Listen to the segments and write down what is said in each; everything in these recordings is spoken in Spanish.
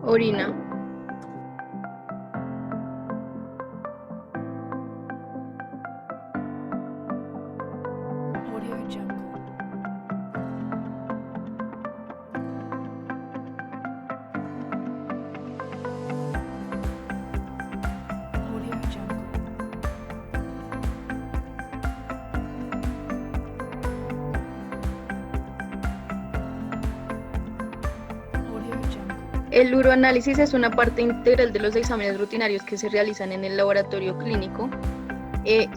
Orina. Audio Jungle. Audio Jungle. Audio Jungle. El uroanálisis es una parte integral de los exámenes rutinarios que se realizan en el laboratorio clínico.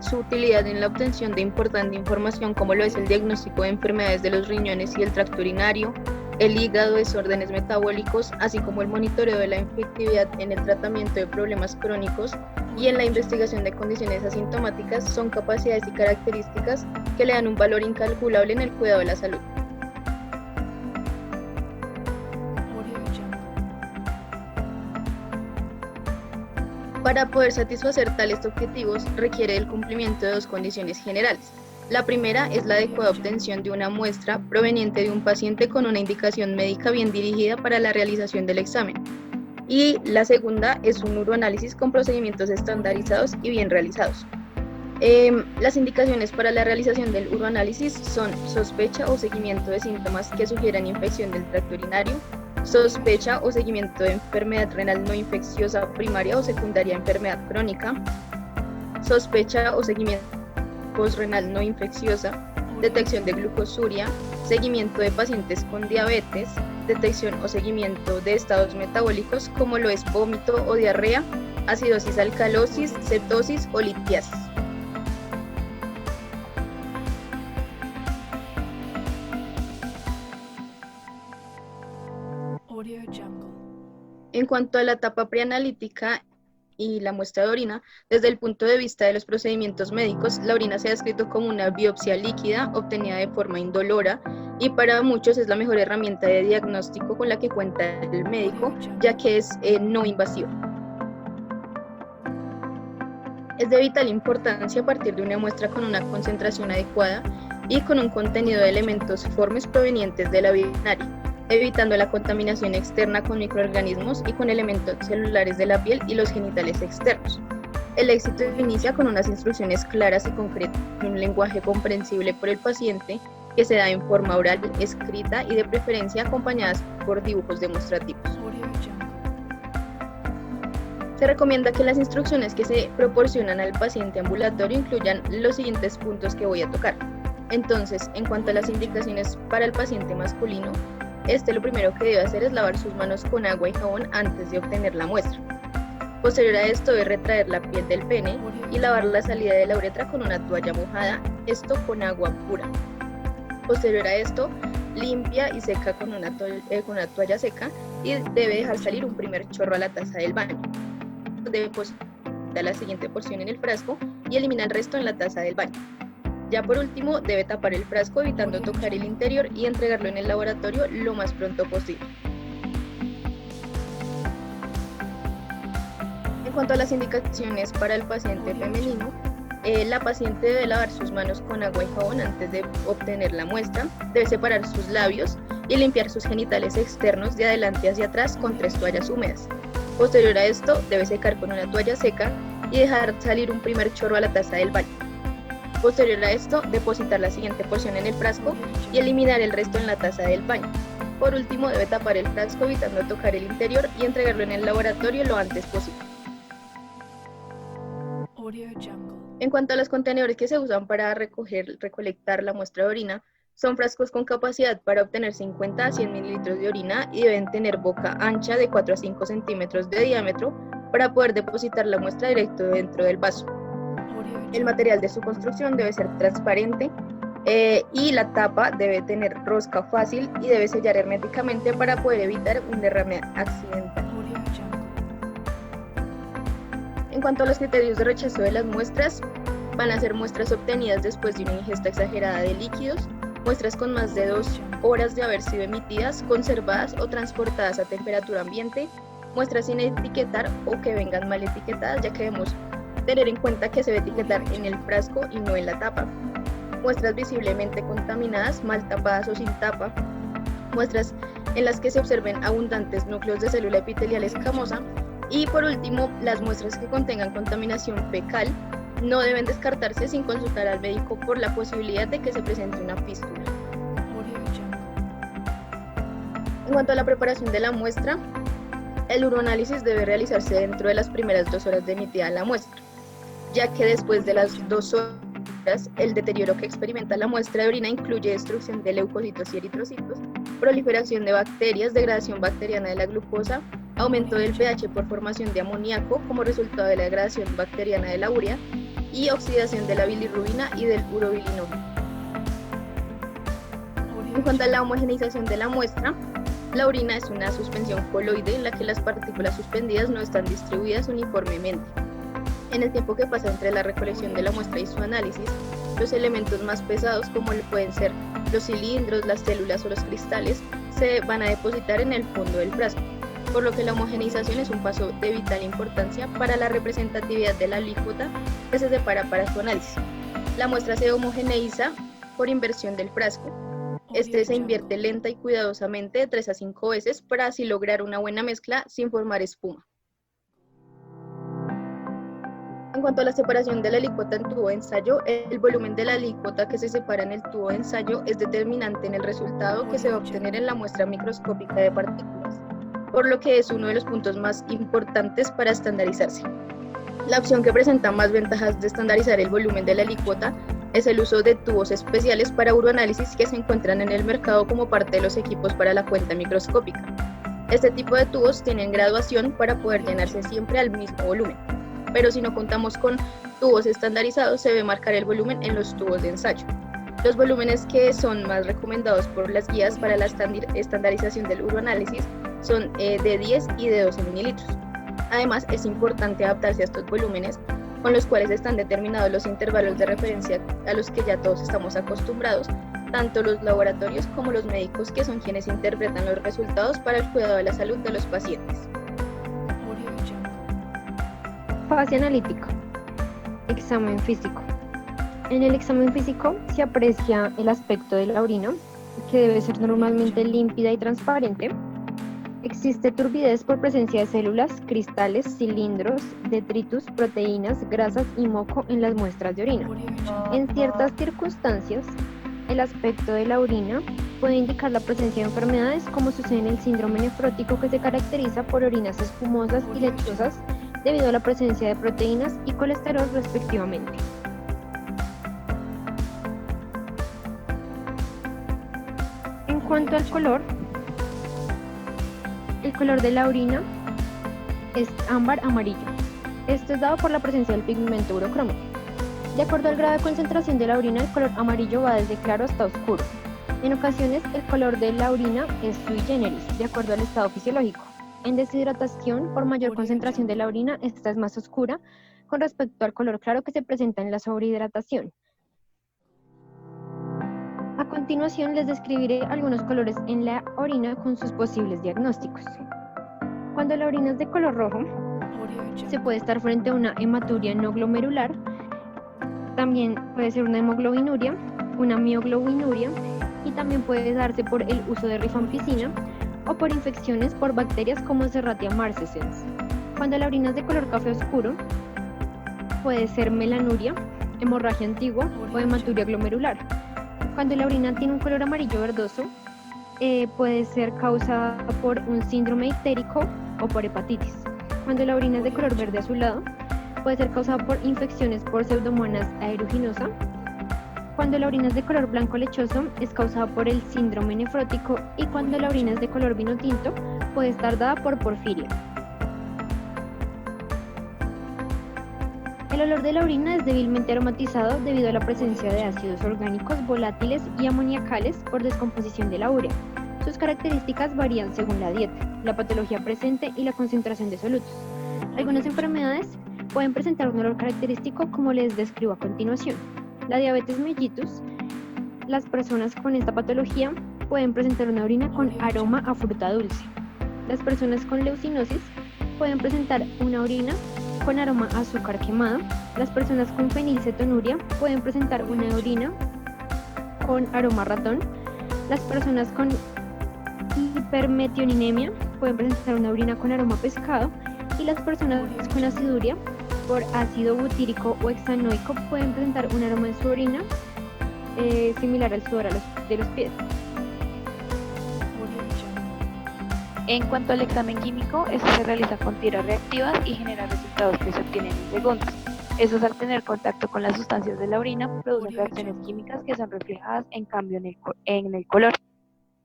Su utilidad en la obtención de importante información como lo es el diagnóstico de enfermedades de los riñones y el tracto urinario, el hígado, desórdenes metabólicos, así como el monitoreo de la efectividad en el tratamiento de problemas crónicos y en la investigación de condiciones asintomáticas, son capacidades y características que le dan un valor incalculable en el cuidado de la salud. Audio Jungle. Para poder satisfacer tales objetivos requiere el cumplimiento de dos condiciones generales. La primera es la adecuada obtención de una muestra proveniente de un paciente con una indicación médica bien dirigida para la realización del examen. Y la segunda es un uroanálisis con procedimientos estandarizados y bien realizados. Las indicaciones para la realización del uroanálisis son sospecha o seguimiento de síntomas que sugieran infección del tracto urinario, sospecha o seguimiento de enfermedad renal no infecciosa primaria o secundaria enfermedad crónica, sospecha o seguimiento postrenal no infecciosa, detección de glucosuria, seguimiento de pacientes con diabetes, detección o seguimiento de estados metabólicos como lo es vómito o diarrea, acidosis alcalosis, cetosis o litiasis. Audio Jungle. En cuanto a la etapa preanalítica y la muestra de orina, desde el punto de vista de los procedimientos médicos, la orina se ha descrito como una biopsia líquida obtenida de forma indolora y para muchos es la mejor herramienta de diagnóstico con la que cuenta el médico, ya que es no invasiva. Es de vital importancia a partir de una muestra con una concentración adecuada y con un contenido de elementos formes provenientes de la vida urinaria, evitando la contaminación externa con microorganismos y con elementos celulares de la piel y los genitales externos. El éxito inicia con unas instrucciones claras y concretas, un lenguaje comprensible por el paciente que se da en forma oral, escrita y de preferencia acompañadas por dibujos demostrativos. Audio Jungle. Se recomienda que las instrucciones que se proporcionan al paciente ambulatorio incluyan los siguientes puntos que voy a tocar. Entonces, en cuanto a las indicaciones para el paciente masculino, lo primero que debe hacer es lavar sus manos con agua y jabón antes de obtener la muestra. Posterior a esto, debe retraer la piel del pene y lavar la salida de la uretra con una toalla mojada, esto con agua pura. Posterior a esto, limpia y seca con una toalla seca y debe dejar salir un primer chorro a la taza del baño. Debe depositar la siguiente porción en el frasco y elimina el resto en la taza del baño. Ya por último, debe tapar el frasco evitando tocar el interior y entregarlo en el laboratorio lo más pronto posible. En cuanto a las indicaciones para el paciente femenino, la paciente debe lavar sus manos con agua y jabón antes de obtener la muestra, debe separar sus labios y limpiar sus genitales externos de adelante hacia atrás con 3 toallas húmedas. Posterior a esto, debe secar con una toalla seca y dejar salir un primer chorro a la taza del baño. Posterior a esto, depositar la siguiente porción en el frasco y eliminar el resto en la taza del baño. Por último, debe tapar el frasco evitando tocar el interior y entregarlo en el laboratorio lo antes posible. Audio Jungle. En cuanto a los contenedores que se usan para recolectar la muestra de orina, son frascos con capacidad para obtener 50 a 100 mililitros de orina y deben tener boca ancha de 4 a 5 centímetros de diámetro para poder depositar la muestra directo dentro del vaso. El material de su construcción debe ser transparente y la tapa debe tener rosca fácil y debe sellar herméticamente para poder evitar un derrame accidental. En cuanto a los criterios de rechazo de las muestras, van a ser muestras obtenidas después de una ingesta exagerada de líquidos, muestras con más de 2 horas de haber sido emitidas, conservadas o transportadas a temperatura ambiente, muestras sin etiquetar o que vengan mal etiquetadas, ya que debemos tener en cuenta que se debe etiquetar en el frasco y no en la tapa, muestras visiblemente contaminadas, mal tapadas o sin tapa, muestras en las que se observen abundantes núcleos de célula epitelial escamosa. Y por último, las muestras que contengan contaminación fecal no deben descartarse sin consultar al médico por la posibilidad de que se presente una fístula. Audio Jungle. En cuanto a la preparación de la muestra, el uroanálisis debe realizarse dentro de las primeras 2 horas de emitida la muestra, ya que después de las 2 horas, el deterioro que experimenta la muestra de orina incluye destrucción de leucocitos y eritrocitos, proliferación de bacterias, degradación bacteriana de la glucosa, aumento del pH por formación de amoníaco como resultado de la degradación bacteriana de la urea y oxidación de la bilirrubina y del urobilinol. En cuanto a la homogeneización de la muestra, la orina es una suspensión coloide en la que las partículas suspendidas no están distribuidas uniformemente. En el tiempo que pasa entre la recolección de la muestra y su análisis, los elementos más pesados, como pueden ser los cilindros, las células o los cristales, se van a depositar en el fondo del frasco, por lo que la homogeneización es un paso de vital importancia para la representatividad de la alícuota que se separa para su análisis. La muestra se homogeneiza por inversión del frasco. Este se invierte lenta y cuidadosamente de 3 a 5 veces para así lograr una buena mezcla sin formar espuma. En cuanto a la separación de la alícuota en tubo de ensayo, el volumen de la alícuota que se separa en el tubo de ensayo es determinante en el resultado que se va a obtener en la muestra microscópica de partículas, por lo que es uno de los puntos más importantes para estandarizarse. La opción que presenta más ventajas de estandarizar el volumen de la alícuota es el uso de tubos especiales para uroanálisis que se encuentran en el mercado como parte de los equipos para la cuenta microscópica. Este tipo de tubos tienen graduación para poder llenarse siempre al mismo volumen, pero si no contamos con tubos estandarizados, se debe marcar el volumen en los tubos de ensayo. Los volúmenes que son más recomendados por las guías para la estandarización del uroanálisis son de 10 y de 12 mililitros. Además, es importante adaptarse a estos volúmenes con los cuales están determinados los intervalos de referencia a los que ya todos estamos acostumbrados, tanto los laboratorios como los médicos, que son quienes interpretan los resultados para el cuidado de la salud de los pacientes. Audio Jungle. Fase analítica. Examen físico. En el examen físico se aprecia el aspecto de la orina, que debe ser normalmente límpida y transparente. Existe turbidez por presencia de células, cristales, cilindros, detritus, proteínas, grasas y moco en las muestras de orina. Audio Jungle. En ciertas circunstancias, el aspecto de la orina puede indicar la presencia de enfermedades, como sucede en el síndrome nefrótico, que se caracteriza por orinas espumosas y lechosas debido a la presencia de proteínas y colesterol respectivamente. En cuanto al color, el color de la orina es ámbar amarillo. Esto es dado por la presencia del pigmento urocrómico. De acuerdo al grado de concentración de la orina, el color amarillo va desde claro hasta oscuro. En ocasiones, el color de la orina es sui generis, de acuerdo al estado fisiológico. En deshidratación, por mayor concentración de la orina, esta es más oscura con respecto al color claro que se presenta en la sobrehidratación. A continuación, les describiré algunos colores en la orina con sus posibles diagnósticos. Cuando la orina es de color rojo, Audio Jungle. se puede estar frente a una hematuria no glomerular. También puede ser una hemoglobinuria, una mioglobinuria, y también puede darse por el uso de rifampicina o por infecciones por bacterias como Serratia marcescens. Cuando la orina es de color café oscuro, puede ser melanuria, hemorragia antigua o hematuria glomerular. Cuando la orina tiene un color amarillo verdoso, puede ser causada por un síndrome ictérico o por hepatitis. Cuando la orina es de color verde azulado, puede ser causada por infecciones por Pseudomonas aeruginosa. Cuando la orina es de color blanco lechoso, es causada por el síndrome nefrótico, y cuando la orina es de color vino tinto, puede estar dada por porfiria. El olor de la orina es débilmente aromatizado debido a la presencia de ácidos orgánicos volátiles y amoniacales por descomposición de la urea. Sus características varían según la dieta, la patología presente y la concentración de solutos. Algunas enfermedades pueden presentar un olor característico, como les describo a continuación. La diabetes mellitus. Las personas con esta patología pueden presentar una orina con aroma a fruta dulce. Las personas con leucinosis pueden presentar una orina con aroma a azúcar quemado. Las personas con fenilcetonuria pueden presentar una orina con aroma a ratón. Las personas con hipermetionemia pueden presentar una orina con aroma a pescado y las personas con aciduria por ácido butírico o hexanoico pueden presentar un aroma en su orina similar al sudor de los pies. Audio Jungle. En cuanto al examen químico, este se realiza con tiras reactivas y genera resultados que se obtienen en segundos. Estos, al tener contacto con las sustancias de la orina, producen reacciones químicas que son reflejadas en cambio en el color.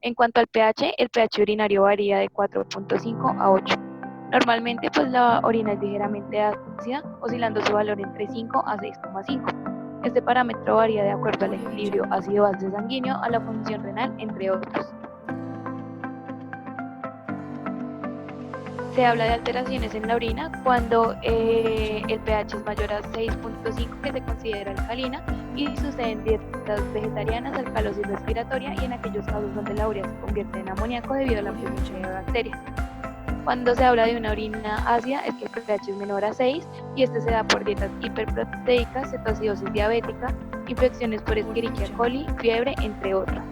En cuanto al pH, el pH urinario varía de 4.5 a 8. Normalmente, pues la orina es ligeramente ácida, oscilando su valor entre 5 a 6,5. Este parámetro varía de acuerdo al equilibrio ácido-base sanguíneo, a la función renal, entre otros. Se habla de alteraciones en la orina cuando el pH es mayor a 6.5, que se considera alcalina, y sucede en dietas vegetarianas, alcalosis respiratoria y en aquellos casos donde la urea se convierte en amoníaco debido a la presencia de bacterias. Cuando se habla de una orina ácida es que el pH es menor a 6 y este se da por dietas hiperproteicas, cetoacidosis diabética, infecciones por Escherichia coli, fiebre, entre otras.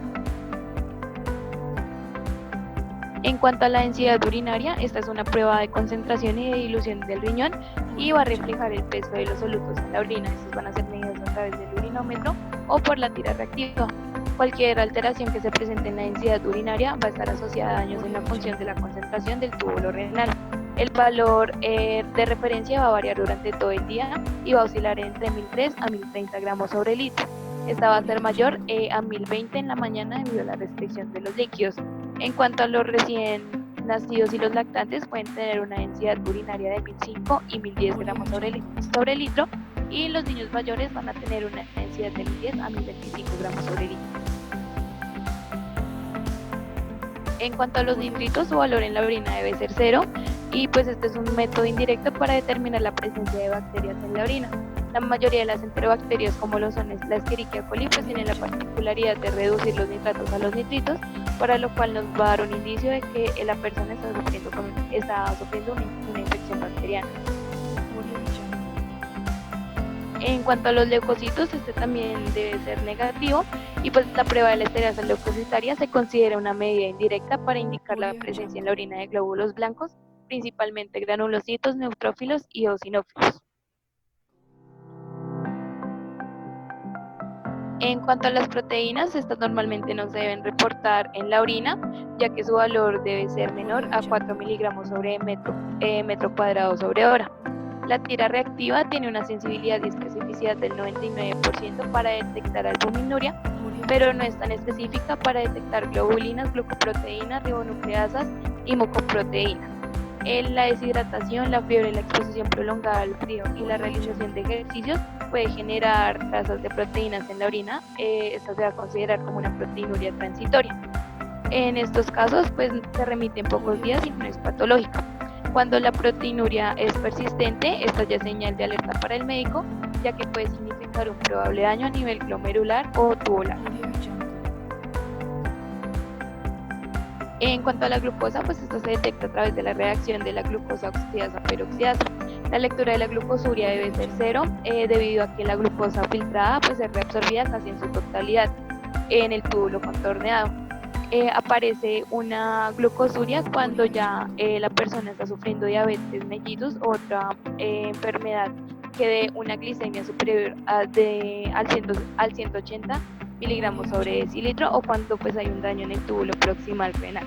En cuanto a la densidad urinaria, esta es una prueba de concentración y de dilución del riñón y va a reflejar el peso de los solutos en la orina. Estos van a ser medidos a través del urinómetro o por la tira reactiva. Cualquier alteración que se presente en la densidad urinaria va a estar asociada a daños en la función de la concentración del túbulo renal. El valor de referencia va a variar durante todo el día y va a oscilar entre 1003 a 1030 gramos sobre litro. Esta va a ser mayor a 1020 en la mañana debido a la restricción de los líquidos. En cuanto a los recién nacidos y los lactantes, pueden tener una densidad urinaria de 1005 y 1010 gramos sobre litro, y los niños mayores van a tener una densidad de 1010 a 1025 gramos sobre litro. En cuanto a los nitritos, su valor en la orina debe ser 0, y pues este es un método indirecto para determinar la presencia de bacterias en la orina. La mayoría de las enterobacterias, como lo son la Escherichia coli, pues tienen la particularidad de reducir los nitratos a los nitritos, para lo cual nos va a dar un indicio de que la persona está sufriendo una infección bacteriana. Audio Jungle. En cuanto a los leucocitos, este también debe ser negativo, y pues la prueba de la esterasa leucocitaria se considera una medida indirecta para indicar la presencia en la orina de glóbulos blancos, principalmente granulocitos, neutrófilos y eosinófilos. En cuanto a las proteínas, estas normalmente no se deben reportar en la orina, ya que su valor debe ser menor a 4 miligramos sobre metro cuadrado sobre hora. La tira reactiva tiene una sensibilidad y especificidad del 99% para detectar albuminuria, pero no es tan específica para detectar globulinas, glucoproteínas, ribonucleasas y mucoproteínas. En la deshidratación, la fiebre, la exposición prolongada al frío y la realización de ejercicios puede generar tasas de proteínas en la orina. Esta se va a considerar como una proteinuria transitoria. En estos casos, pues se remite en pocos días y no es patológica. Cuando la proteinuria es persistente, esta ya es señal de alerta para el médico, ya que puede significar un probable daño a nivel glomerular o tubular. Audio Jungle. En cuanto a la glucosa, pues esto se detecta a través de la reacción de la glucosa oxidasa-peroxidasa. La lectura de la glucosuria debe ser 0, debido a que la glucosa filtrada pues es reabsorbida casi en su totalidad en el túbulo contorneado. Aparece una glucosuria cuando ya la persona está sufriendo diabetes mellitus o otra enfermedad que dé una glicemia superior al 180 miligramos sobre decilitro, o cuando pues hay un daño en el túbulo proximal renal.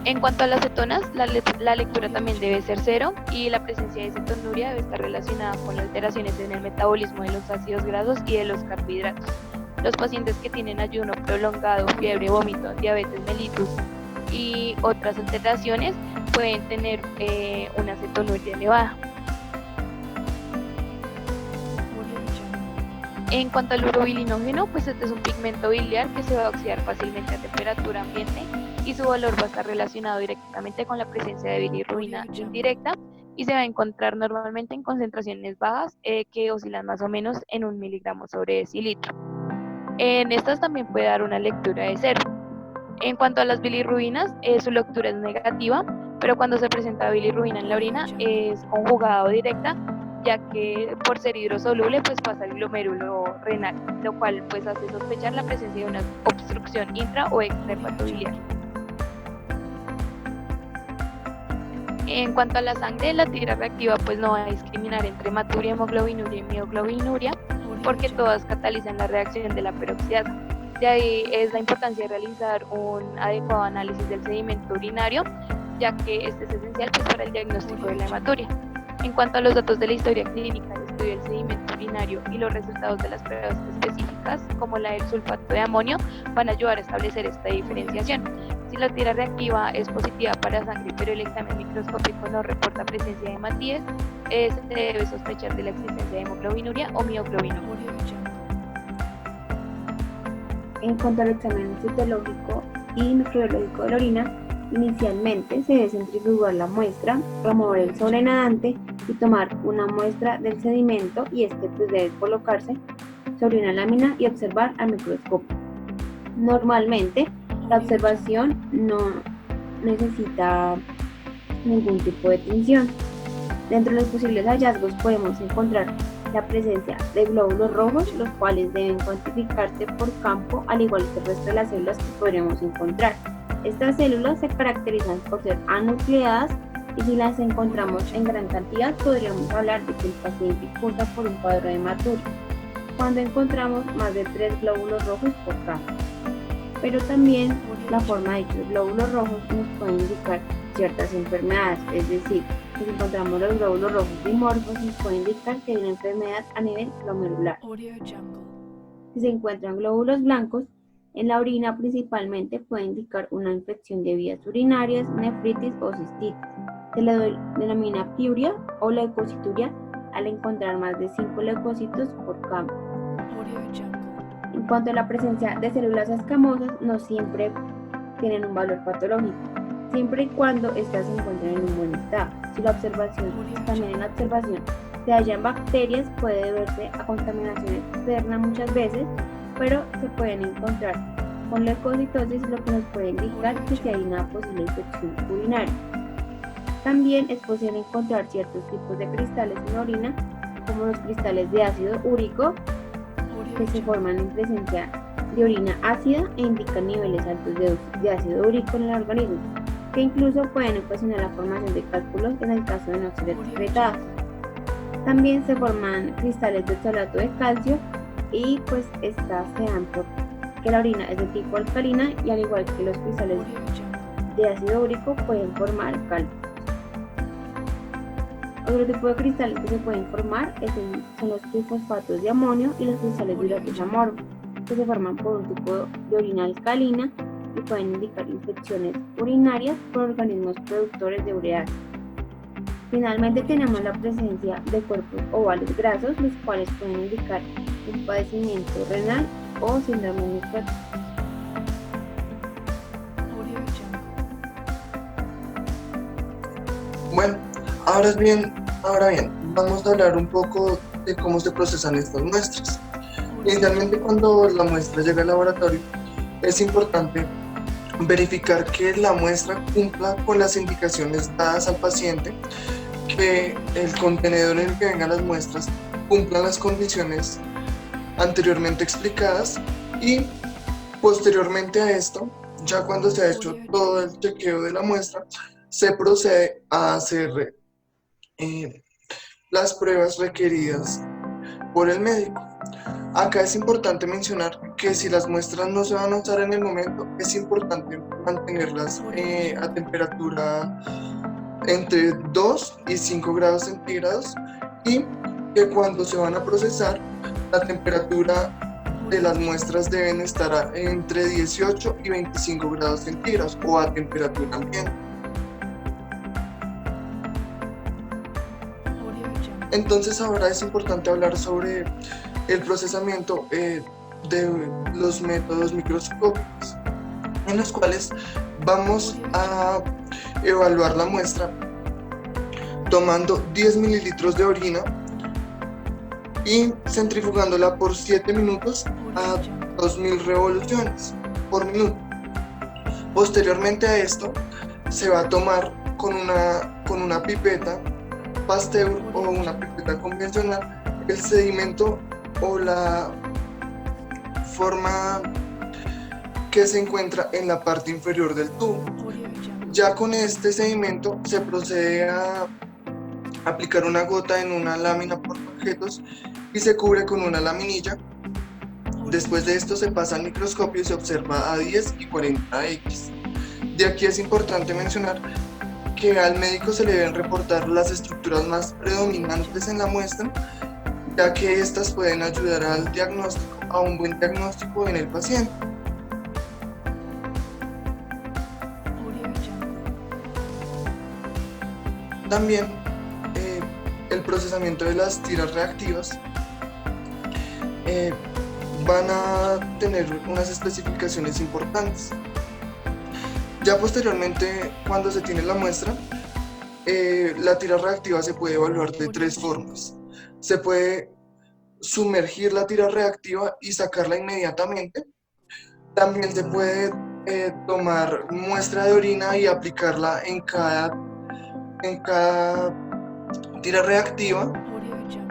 En cuanto a las cetonas, la lectura también debe ser 0, y la presencia de cetonuria debe estar relacionada con las alteraciones en el metabolismo de los ácidos grasos y de los carbohidratos. Los pacientes que tienen ayuno prolongado, fiebre, vómito, diabetes mellitus y otras alteraciones pueden tener una cetonuria elevada. En cuanto al urobilinógeno, pues este es un pigmento biliar que se va a oxidar fácilmente a temperatura ambiente, y su valor va a estar relacionado directamente con la presencia de bilirrubina indirecta, y se va a encontrar normalmente en concentraciones bajas que oscilan más o menos en 1 miligramo sobre decilitro. En estas también puede dar una lectura de 0. En cuanto a las bilirrubinas, su lectura es negativa, pero cuando se presenta bilirrubina en la orina es conjugada o directa, ya que por ser hidrosoluble pues pasa al glomérulo renal, lo cual pues hace sospechar la presencia de una obstrucción intra o extrahepatobiliar. En cuanto a la sangre, la tira reactiva pues no va a discriminar entre hematuria, hemoglobinuria y mioglobinuria, porque todas catalizan la reacción de la peroxidasa. De ahí es la importancia de realizar un adecuado análisis del sedimento urinario, ya que este es esencial pues, para el diagnóstico de la hematuria. En cuanto a los datos de la historia clínica, el estudio del sedimento urinario y los resultados de las pruebas específicas, como la del sulfato de amonio, van a ayudar a establecer esta diferenciación. Si la tira reactiva es positiva para sangre, pero el examen microscópico no reporta presencia de hematíes, se debe sospechar de la existencia de hemoglobinuria o mioglobinuria. En cuanto al examen citológico y microbiológico de la orina, inicialmente se debe centrifugar la muestra, remover el sobrenadante y tomar una muestra del sedimento, y este pues debe colocarse sobre una lámina y observar al microscopio. Normalmente la observación no necesita ningún tipo de tinción. Dentro de los posibles hallazgos podemos encontrar la presencia de glóbulos rojos, los cuales deben cuantificarse por campo, al igual que el resto de las células que podremos encontrar. Estas células se caracterizan por ser anucleadas, y si las encontramos en gran cantidad podríamos hablar de que el paciente cursa por un cuadro de hematuria, cuando encontramos más de 3 glóbulos rojos por campo. Pero también la forma de dichos glóbulos rojos nos puede indicar ciertas enfermedades, es decir, si encontramos los glóbulos rojos dimorfos nos puede indicar que hay una enfermedad a nivel glomerular. Si se encuentran glóbulos blancos en la orina, principalmente puede indicar una infección de vías urinarias, nefritis o cistitis. Se le denomina piuria o leucocituria al encontrar más de 5 leucocitos por campo. En cuanto a la presencia de células escamosas, no siempre tienen un valor patológico, siempre y cuando éstas se encuentren en un buen estado. Si la observación, también en la observación, se hallan bacterias, puede deberse a contaminación externa muchas veces, pero se pueden encontrar con leucocitosis, lo que nos puede indicar que si hay una posible infección urinaria. También es posible encontrar ciertos tipos de cristales en la orina, como los cristales de ácido úrico, que se forman en presencia de orina ácida e indican niveles altos de ácido úrico en el organismo, que incluso pueden ocasionar la formación de cálculos en el caso de no ser excretados. También se forman cristales de oxalato de calcio, y pues estas se dan porque la orina es de tipo alcalina, y al igual que los cristales de ácido úrico pueden formar cálculos. Otro tipo de cristales que se pueden formar son los trifosfatos de amonio y los cristales de urato amorfo, que se forman por un tipo de orina alcalina y pueden indicar infecciones urinarias por organismos productores de ureasa. Finalmente tenemos la presencia de cuerpos ovales grasos, los cuales pueden indicar un padecimiento renal o síndrome nefrótico. Bueno, ahora bien, vamos a hablar un poco de cómo se procesan estas muestras. Inicialmente, cuando la muestra llega al laboratorio, es importante verificar que la muestra cumpla con las indicaciones dadas al paciente, que el contenedor en el que vengan las muestras cumpla las condiciones anteriormente explicadas, y posteriormente a esto, ya cuando se ha hecho todo el chequeo de la muestra, se procede a hacer las pruebas requeridas por el médico. Acá es importante mencionar que si las muestras no se van a usar en el momento, es importante mantenerlas a temperatura entre 2 y 5 grados centígrados, y que cuando se van a procesar, la temperatura de las muestras deben estar entre 18 y 25 grados centígrados o a temperatura ambiente. Entonces ahora es importante hablar sobre el procesamiento de los métodos microscópicos, en los cuales vamos a evaluar la muestra tomando 10 mililitros de orina y centrifugándola por 7 minutos a 2000 revoluciones por minuto. Posteriormente a esto, se va a tomar con una pipeta Pasteur o una pipeta convencional, el sedimento o la forma que se encuentra en la parte inferior del tubo. Ya con este sedimento se procede a aplicar una gota en una lámina por objetos y se cubre con una laminilla. Después de esto se pasa al microscopio y se observa a 10 y 40x. De aquí es importante mencionar que al médico se le deben reportar las estructuras más predominantes en la muestra, ya que estas pueden ayudar al diagnóstico, a un buen diagnóstico en el paciente. También el procesamiento de las tiras reactivas van a tener unas especificaciones importantes. Ya posteriormente, cuando se tiene la muestra, la tira reactiva se puede evaluar de tres formas. Se puede sumergir la tira reactiva y sacarla inmediatamente. También se puede tomar muestra de orina y aplicarla en cada tira reactiva,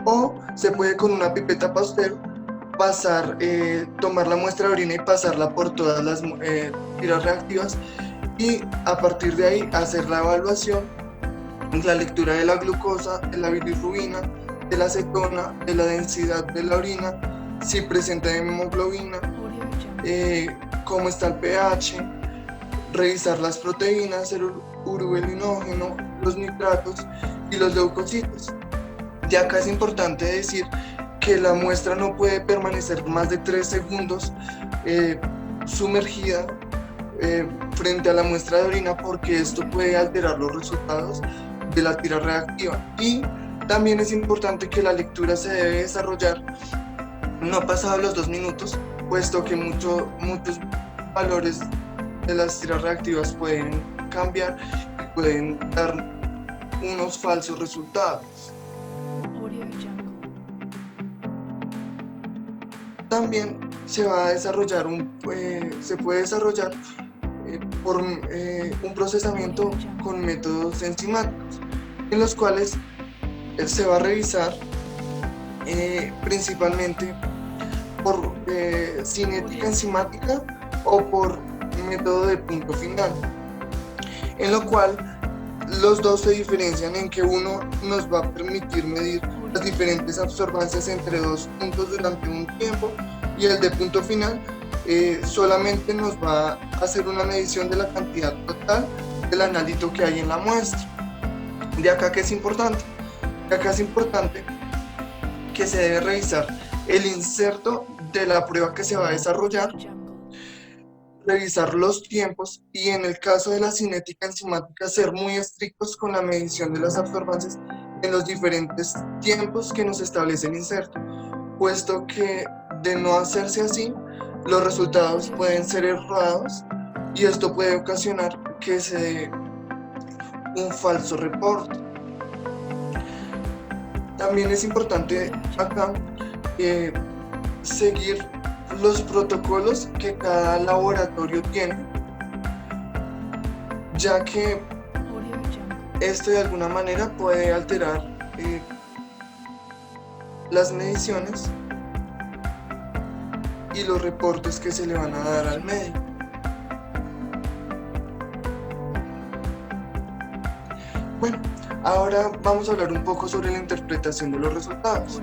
o se puede con una pipeta Pasteur tomar la muestra de orina y pasarla por todas las tiras reactivas, y a partir de ahí hacer la evaluación, la lectura de la glucosa, de la bilirrubina, de la acetona, de la densidad de la orina, si presenta hemoglobina, cómo está el pH, revisar las proteínas, el urobilinógeno, los nitratos y los leucocitos. Ya acá es importante decir que la muestra no puede permanecer más de 3 segundos sumergida frente a la muestra de orina, porque esto puede alterar los resultados de la tira reactiva. Y también es importante que la lectura se debe desarrollar no pasado los 2 minutos, puesto que muchos valores de las tiras reactivas pueden cambiar y pueden dar unos falsos resultados. También se puede desarrollar por un procesamiento con métodos enzimáticos, en los cuales se va a revisar principalmente por cinética enzimática o por método de punto final, en lo cual los dos se diferencian en que uno nos va a permitir medir las diferentes absorbancias entre dos puntos durante un tiempo, y el de punto final solamente nos va a hacer una medición de la cantidad total del analito que hay en la muestra. De acá que es importante, que se debe revisar el inserto de la prueba que se va a desarrollar, revisar los tiempos, y en el caso de la cinética enzimática ser muy estrictos con la medición de las absorbancias en los diferentes tiempos que nos establece el inserto, puesto que de no hacerse así, los resultados pueden ser errados y esto puede ocasionar que se dé un falso reporte. También es importante acá seguir los protocolos que cada laboratorio tiene, ya que esto de alguna manera puede alterar las mediciones y los reportes que se le van a dar al médico. Bueno, ahora vamos a hablar un poco sobre la interpretación de los resultados.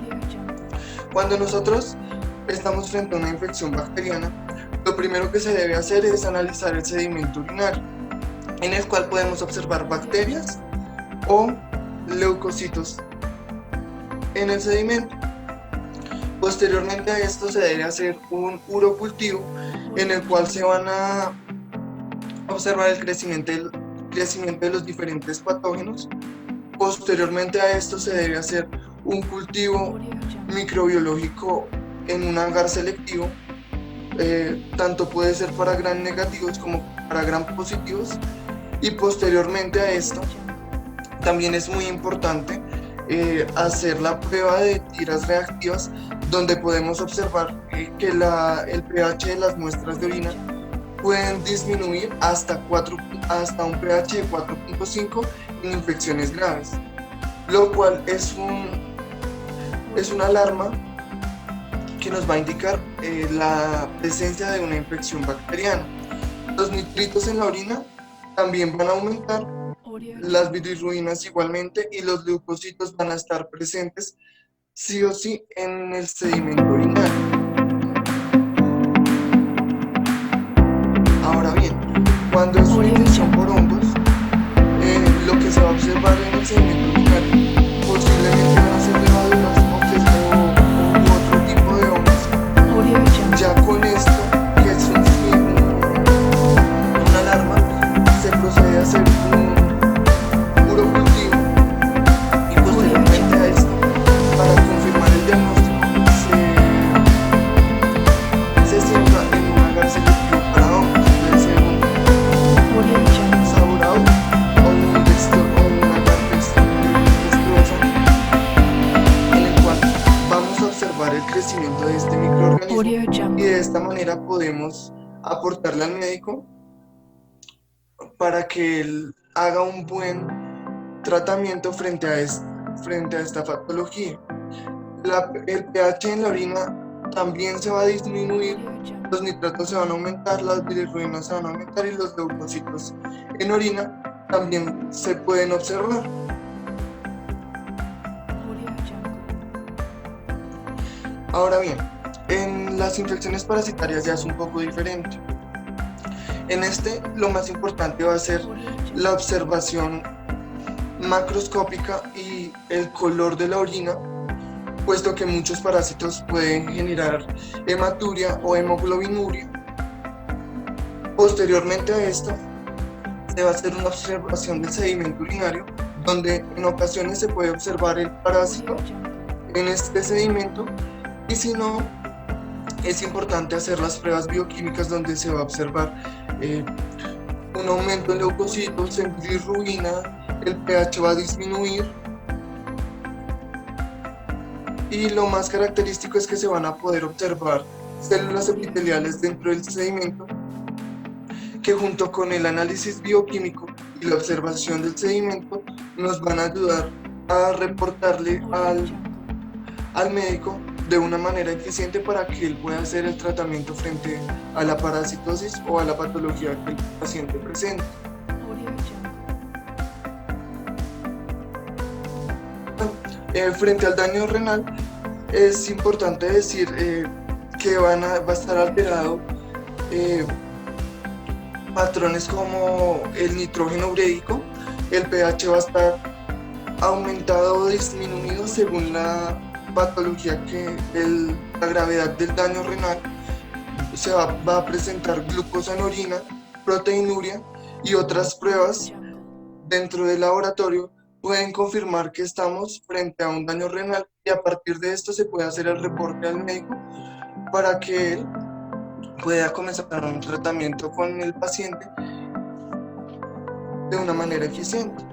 Cuando nosotros estamos frente a una infección bacteriana, lo primero que se debe hacer es analizar el sedimento urinario, en el cual podemos observar bacterias o leucocitos en el sedimento. Posteriormente a esto se debe hacer un urocultivo, en el cual se van a observar el crecimiento de los diferentes patógenos. Posteriormente a esto se debe hacer un cultivo microbiológico en un agar selectivo, tanto puede ser para gram negativos como para gram positivos. Y posteriormente a esto también es muy importante hacer la prueba de tiras reactivas, donde podemos observar que el pH de las muestras de orina pueden disminuir hasta un pH de 4.5 en infecciones graves. lo cual es una alarma que nos va a indicar la presencia de una infección bacteriana. Los nitritos en la orina también van a aumentar, las bilirruinas igualmente, y los leucocitos van a estar presentes sí o sí en el sedimento urinario. Ahora bien, cuando es una infección por hongos, lo que se va a observar en el sedimento urinario posiblemente van a ser levaduras u otro tipo de hongos. Ya con esto, que es una alarma, se procede a hacer un puro cultivo y posteriormente a esto, para confirmar el diagnóstico, se siembra en un agar selectivo para hongos, puede ser un saborado o un agar dextrosa, en el cual vamos a observar el crecimiento de este microorganismo y de esta manera podemos aportarle al médico para que él haga un buen tratamiento frente a esta patología. El pH en la orina también se va a disminuir, los nitratos se van a aumentar, las bilirruinas se van a aumentar y los leucocitos en orina también se pueden observar. Ahora bien, en las infecciones parasitarias ya es un poco diferente. En lo más importante va a ser la observación macroscópica y el color de la orina, puesto que muchos parásitos pueden generar hematuria o hemoglobinuria. Posteriormente a esto, se va a hacer una observación del sedimento urinario, donde en ocasiones se puede observar el parásito en este sedimento, y si no, es importante hacer las pruebas bioquímicas, donde se va a observar un aumento en leucocitos, en bilirruina, el pH va a disminuir, y lo más característico es que se van a poder observar células epiteliales dentro del sedimento, que junto con el análisis bioquímico y la observación del sedimento nos van a ayudar a reportarle al médico de una manera eficiente para que él pueda hacer el tratamiento frente a la parasitosis o a la patología que el paciente presenta. Frente al daño renal, es importante decir que va a estar alterado patrones como el nitrógeno ureico, el pH va a estar aumentado o disminuido según la patología, la gravedad del daño renal. Se va a presentar glucosa en orina, proteinuria, y otras pruebas dentro del laboratorio pueden confirmar que estamos frente a un daño renal, y a partir de esto se puede hacer el reporte al médico para que él pueda comenzar un tratamiento con el paciente de una manera eficiente.